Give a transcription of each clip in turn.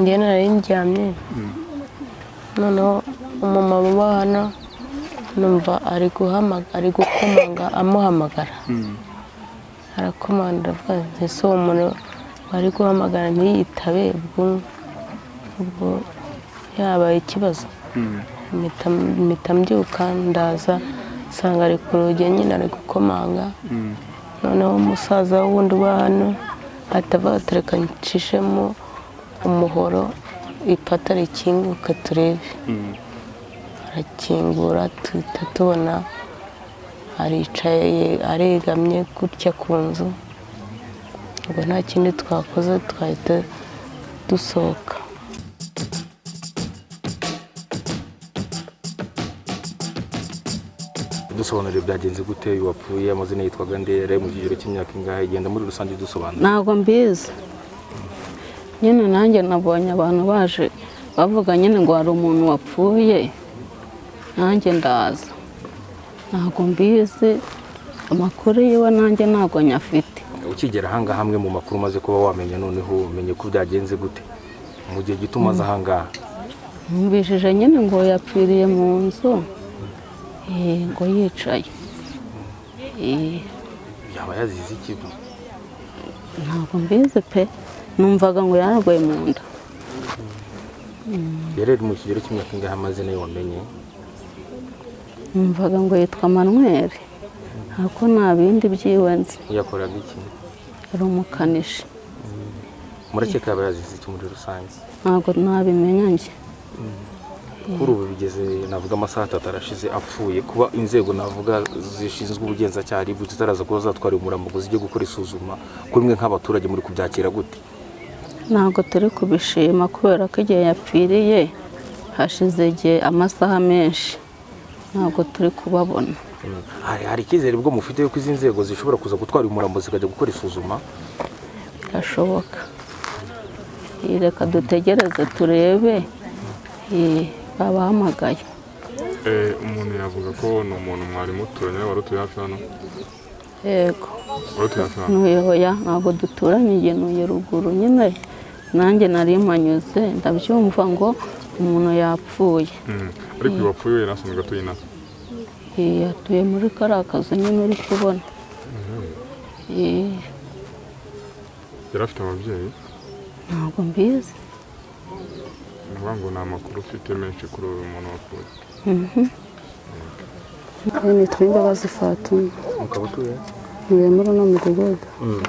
njye nari ndyamye noneho umumama uba hano numva ari gukomanga amuhamagara arakomanda avuga ese uwo muntu bari guhamagara ntiyitabe ubwo yabaye ikibazo mpita mbyuka ndaza nsanga ari ku rugi nyine ari gukomanga noneho umusaza wundi uba hano atavuga tereka ncishemo umuhoro ipata rikinguka turebe arakingura tuhita tubona aricaye aregamye gutya ku nzu ubwo nta kindi twakoze twahita dusohoka. dusobanurire byagenze gute wapfuye amazina yitwaga ndere mu kigero cy'imyaka ingahe igenda muri rusange dusobanura. Ntabwo mbizi nyine nanjye nabonye abantu baje bavuga nyine ngo hari umuntu wapfuye nanjye ndaza ntabwo mbizi amakuru yiwe nanjye ntabwo nyafite. Ukigera ahangaha hamwe mu makuru umaze kuba wamenya noneho umenye ko byagenze gute mu gihe gito umaze ahangaha? Mbishije nyine ngo yapfiriye mu nzu ngo yicaye. Yaba yazize iki? Ntabwo mbizi pe numvaga ngo yararwaye mu nda. Yari mu kigero cy'imyaka ingahe amazina ye wamenye? Numvaga ngo yitwa Manuel ariko nta bindi byiwe nzi. Yakoraga iki? Yari umukanishi. Murakeka yaba yazize iki muri rusange? Ntabwo nabimenya njye. Kuri ubu bigeze navuga amasaha 3 arashize apfuye, kuba inzego navuga zishinzwe ubugenzacyaha ribu zitaraza kuba zatwara umurambo zijye gukora isuzuma kuri mwe nk'abaturage muri kubyakira gute? Ntabwo turi kubishima kubera ko igihe yapfiriye hashize igihe amasaha menshi ntabwo turi kubabona. Hari icyizere bwo mufite yuko izi nzego zishobora kuza gutwara umurambo zikajya gukora isuzuma? Birashoboka. Reka dutegereze turebe babahamagaye. Umuntu yavuga ko ni umuntu mwari muturanye wari utuye hafi hano? Yego. Wari utuye hafi hano? Nuyoya ntabwo duturanye, njye ntuye ruguru nyine nanjye nari mpanyuze ndabyumva ngo umuntu yapfuye. Ariko uyu wapfuye we yarasanzwe atuye inaha? Atuye muri kariya kazu nyine uri kubona. Yari afite ababyeyi? Ntabwo mbizi. Nuvuga ngo nta makuru ufite menshi kuri uyu muntu wapfuye? Nitwa Imbabazi Fatuma. Mukaba utuye? Ntuye muri uno mudugudu.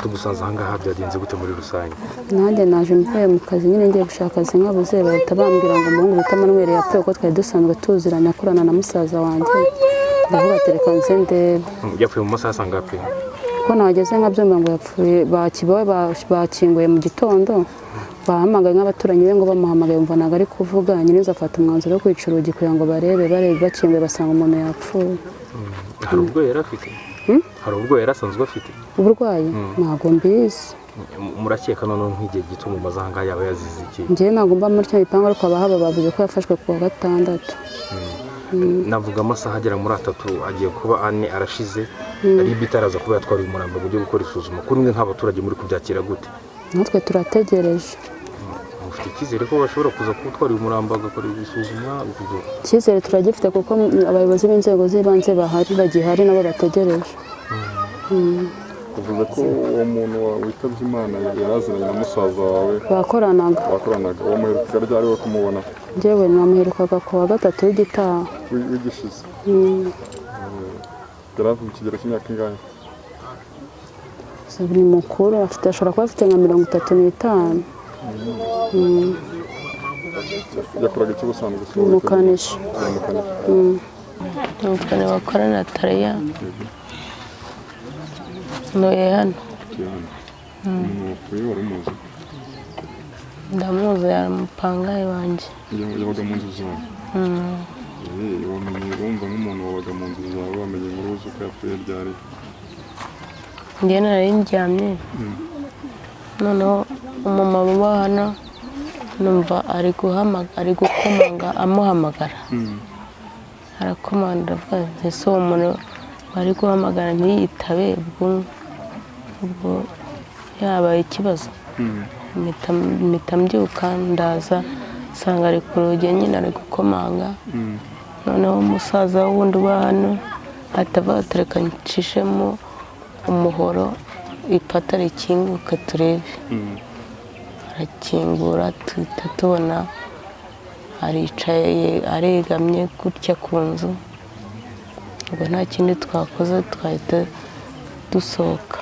Tugusanze ahangaha byagenze gute muri rusange? Nanjye naje mvuye mu kazi nyine ngiye gushaka akazi nkabuze bahita bambwira ngo umuhungu bita Manuel yapfuye kuko twari dusanzwe tuziranye akorana na musaza wanjye. Ndavuga tereka nze ndebe. Yapfuye mu masaha sangahe? Ko nageze nkabyumva ngo yapfuye bakinguye mu gitondo bahamagaye nk'abaturanyi be ngo bamuhamagaye umva ntabwo ari kuvuga nyine nzafata umwanzuro wo kwica urugi kugira ngo barebe bakinguye basanga umuntu yapfuye. Hari ubwo yari afite? Hari ubwo yari asanzwe afite? Uburwayi ntabwo mbizi. Murakeka noneho nk'igihe gito mumaze ahangaha yaba yazize iki? Njyewe ntabwo mba muri cyo gipangu ariko abahaba bavuze ko yafashwe ku wa 6. Navuga amasaha agera muri 3 agiye kuba 4 arashize ribu itaraza kuba yatwara umurambo ngo ujye gukora isuzuma kuri mwe nk'abaturage muri kubyakira gute? Natwe turategereje. Mufite icyizere ko bashobora kuza gutwara umurambo agakora isuzuma? Icyizere turagifite kuko abayobozi b'inzego z'ibanze bagihari nabo bategereje. Kuvuga ko uwo muntu witabye Imana yaraziranye na musaza wawe? Bakoranaga. Uwo muheruka ryari we kumubona? Njyewe namuherukaga ku wa 3 w'igitaha. W'igishize? Yari afite ikigero cy'imyaka ingahe? Ni mukuru ashobora kuba afite nka 35. Yakoraga iki busanzwe? Umukanishi. Umukanishi bakora na Tariya. Ntuye hano. Umuntu wapfuye wari umuzi? Ndamuzi, yari umupangayi wanjye. Yabaga mu nzu zawe? Wamenye urumva nk'umuntu wabaga mu nzu zawe wamenye inkuru uzi ko yapfuye ryari? Njye nari ndyamye noneho umumama uba hano numva ari gukomanga amuhamagara arakomanda avuga ese uwo muntu bari guhamagara ntiyitabe ubwo yabaye ikibazo mpita mbyuka ndaza nsanga ari ku rugi nyine ari gukomanga, noneho umusaza wundi uba hano ahita avuga ati reka ncishemo umuhoro ipata rikinguke turebe. Arakingura tuhita tubona aricaye aregamye gutya ku nzu, ubwo nta kindi twakoze twahita dusohoka.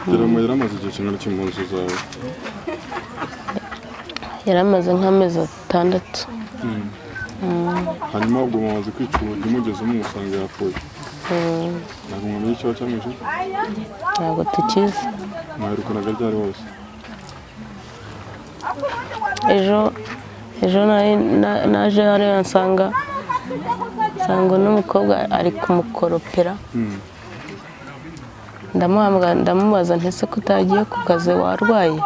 yari amaze igihe kingana iki mu nzu zawe? Yari amaze nk'amezi 6. hanyuma ubwo mumaze kwica urugi mugeze musanga yapfuye? ntabwo mwamenye icyo cyamwishe? Ntabwo tukizi. mwaherukanaga ryari hose? ejo naje hariya nsanga n'umukobwa ari kumukoropera, ndamubaza ntese ko utagiye ku kazi warwaye?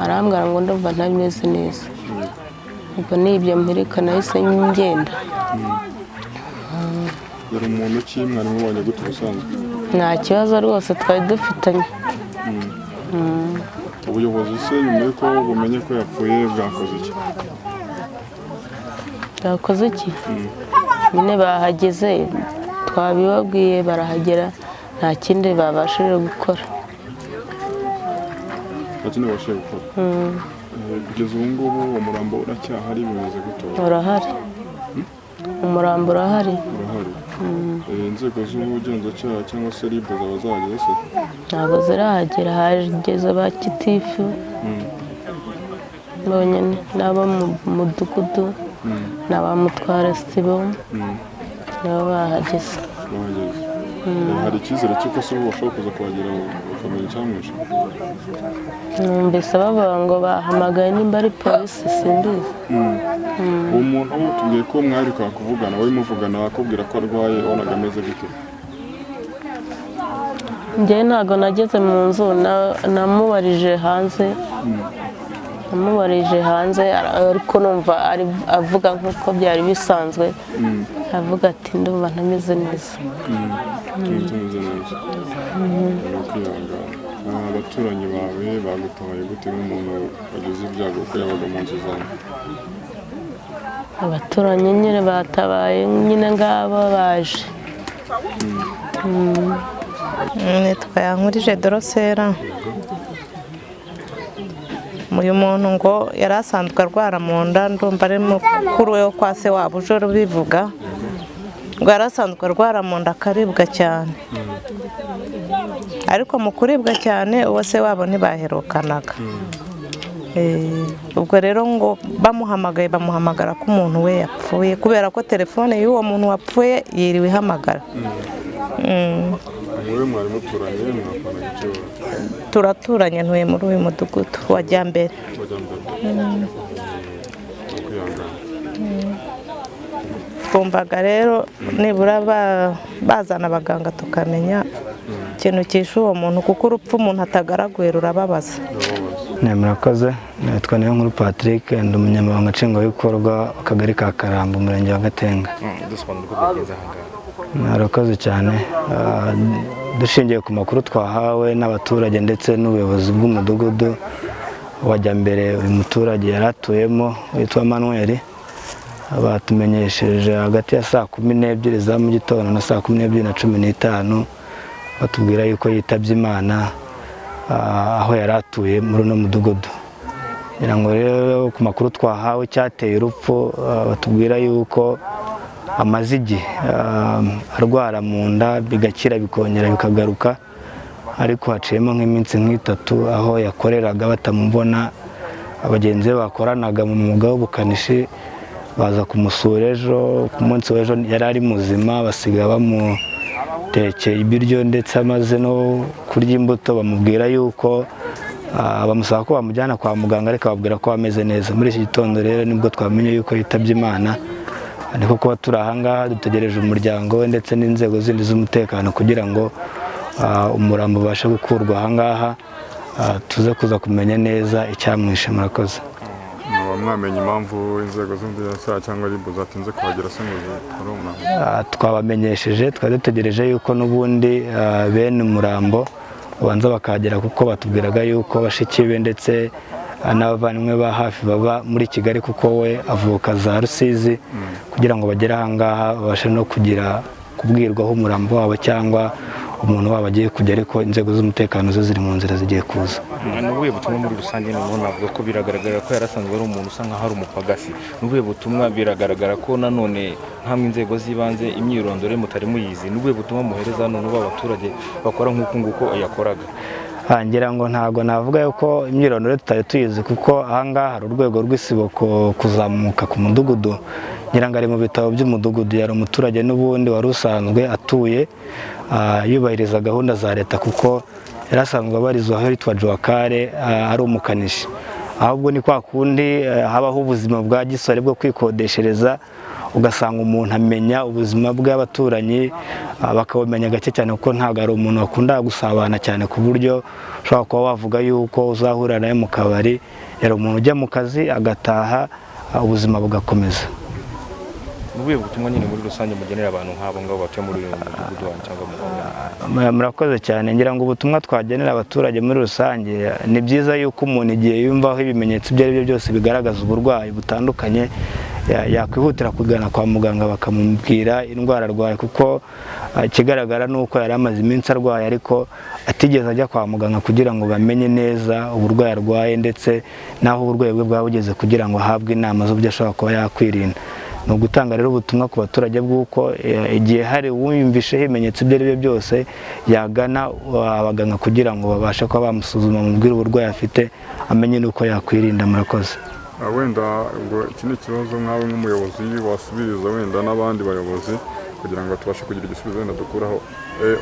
Arambwira ngo ndumva ntameze neza. ubwo nibyo mpirika nahise ngenda. yari umuntu ki mwari mubonye gute ubusanzwe? Nta kibazo rwose twari dufitanye. ubuyobozi se nyuma yuko bumenye ko yapfuye bwakoze iki? Bwakoze iki? Nyine bahageze twabibabwiye barahagera, nta kindi babashije gukora. kugeza ubu ngubu umurambo uracyahari, bimeze gute? Urahari, umurambo urahari. inzego z'ubugenzacyaha cyangwa se RIB zaba zahageze se? Ntabwo zirahagera, hageze ba Kitifu bonyine n'abo mu mudugudu n'aba Mutwara Sibo nabo bahageze. hari icyizere cy'uko se bashobora kuza kuhagera bakamenya icyamwishe? Numvise bavuga ngo bahamagaye nimba ari polisi, simbizi. uwo muntu tubwiye ko mwaheruka kuvugana, wowe muvugana akubwira ko arwaye, wabonaga ameze gute? Njyewe ntabwo nageze mu nzu, namubarije hanze ariko numva avuga nk'uko byari bisanzwe, avuga ati ndumva ntameze neza. abaturanyi bawe bagutabaye gute nk'umuntu wagize ibyago ko yabaga mu nzu zawe? Abaturanyi nyine batabaye nyine ngabo baje. Nitwa Yankurije Dorosera. uyu muntu ngo yari asanzwe arwara mu nda, ndumva ari mukuru we kwa se wabo uje bivuga ngo yari asanzwe arwara mu nda akaribwa cyane, ariko mu kuribwa cyane uwo se wabo ntibaherukanaga. ubwo rero ngo bamuhamagara ko umuntu we yapfuye, kubera ko telefone y'uwo muntu wapfuye yiriwe ihamagara. wowe mwari muturanye, mwapana icyo? Turaturanye, ntuye muri uyu mudugudu wa Jyambere. twumvaga rero nibura bazana abaganga tukamenya ikintu cyishe uwo muntu, kuko urupfu umuntu atagaraguye rurababaza. Murakoze, nitwa Niyonkuru Patrick, ndi umunyamabanga nshingwabikorwa w'akagari ka Karambo, umurenge wa Gatenga. Murakoze cyane. Dushingiye ku makuru twahawe n'abaturage ndetse n'ubuyobozi bw'umudugudu wa Jyambere, uyu muturage yari atuyemo witwa Manuel, batumenyesheje hagati ya saa 12 za mu gitondo na saa 12:15 batubwira yuko yitabye Imana aho yari atuye muri uno mudugudu. Ngira ngo rero ku makuru twahawe cyateye urupfu, batubwira yuko amaze igihe arwara mu nda bigakira bikongera bikagaruka, ariko haciyemo nk'iminsi nk'itatu aho yakoreraga batamubona. Abagenzi be bakoranaga mu mwuga w'ubukanishi baza kumusura ejo, ku munsi w'ejo yari ari muzima, basiga bamutekeye ibiryo ndetse amaze no kurya imbuto, bamubwira yuko bamusaba ko bamujyana kwa muganga, ariko babwira ko ameze neza. Muri iki gitondo rero nibwo twamenye yuko yitabye Imana, niko kuba turi ahangaha dutegereje umuryango we ndetse n'inzego zindi z'umutekano kugira ngo umurambo ubashe gukurwa ahangaha, tuze kuza kumenya neza icyamwishe. Murakoze. mwamenye impamvu inzego z'ubugenzacyaha cyangwa RIB zatinze kuhagera se ngo zikore umurambo? Twabamenyesheje, twari dutegereje yuko n'ubundi bene umurambo babanza bakahagera kuko batubwiraga yuko bashiki be ndetse n'abavandimwe ba hafi baba muri Kigali kuko we avuka za Rusizi kugira ngo bagere aha ngaha babashe no kubwirwaho umurambo wabo cyangwa umuntu wabo agiye kujya, ariko inzego z'umutekano zo ziri mu nzira zigiye kuza. N'ubuye butumwa muri rusange noneho navuga ko biragaragara ko yarasanzwe ari umuntu usa nk'aho ari umupagasi. N'ubuye butumwa biragaragara ko nanone nkamwe inzego z'ibanze imyirondoro mutari muyizi. N'ubuye butumwa muhereza none abaturage bakora nk'uko nguko yakoraga. Ngira ngo ntabwo navuga yuko imyirondoro tutari tuyizi kuko ahangaha hari urwego rw'isibo kuzamuka ku mudugudu. Ngira ngo ari mu bitabo by'umudugudu, yari umuturage n'ubundi wari usanzwe atuye yubahiriza gahunda za leta kuko yari asanzwe abarizwa aho hitwa Joakare ari umukanishi. Ahubwo ni kwa kundi habaho ubuzima bwa gisore bwo kwikodeshereza, ugasanga umuntu amenya ubuzima bw'abaturanyi bakabumenya gake cyane kuko ntabwo ari umuntu wakunda gusabana cyane ku buryo ushobora kuba wavuga yuko uzahurira nawe mu kabari. Yari umuntu ujya mu kazi agataha, ubuzima bugakomeza. N'ubuye butumwa nyine muri rusange mugenera abantu nk'abo ngabo batuye muri uyu mudugudu cyangwa mu murakoze cyane. Ngira ngo ubutumwa twagenera abaturage muri rusange, ni byiza yuko umuntu igihe yumvaho ibimenyetso ibyo ari byo byose bigaragaza uburwayi butandukanye yakwihutira kugana kwa muganga bakamubwira indwara arwaye, kuko ikigaragara ni uko yari amaze iminsi arwaye ariko atigeze ajya kwa muganga kugira ngo bamenye neza uburwayi arwaye ndetse n'aho uburwayi bwe bwaba bugeze kugira ngo ahabwe inama z'uburyo ashobora kuba yakwirinda. Ni ugutanga rero ubutumwa ku baturage bw'uko igihe hari uwiyumvisheho ibimenyetso ibyo ari byo byose yagana abaganga kugira ngo babashe kuba bamusuzuma, mubwire uburwayi afite, amenye n'uko yakwirinda. Murakoze. Wenda ubwo iki ni ikibazo nkawe nk'umuyobozi wasubiriza wenda n'abandi bayobozi kugira ngo tubashe kugira igisubizo wenda dukuraho.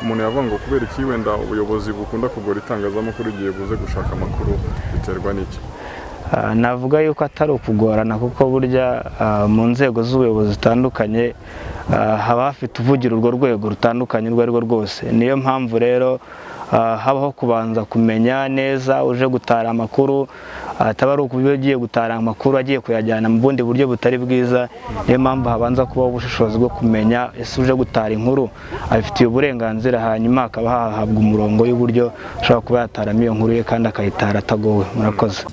Umuntu yavuga ngo kubera iki wenda ubuyobozi bukunda kugora itangazamakuru igihe buze gushaka amakuru, biterwa n'iki? Navuga yuko atari ukugorana kuko burya mu nzego z'ubuyobozi zitandukanye haba hafite uvugira urwo rwego rutandukanye urwo ari rwo rwose. Niyo mpamvu rero habaho kubanza kumenya neza uje gutara amakuru, ataba ari ukuba ugiye gutara amakuru agiye kuyajyana mu bundi buryo butari bwiza. Niyo mpamvu habanza kubaho ubushishozi bwo kumenya ese uje gutara inkuru abifitiye uburenganzira, hanyuma hakaba hahabwa umurongo y'uburyo ashobora kuba yataramo iyo nkuru ye kandi akayitara atagowe. Murakoze.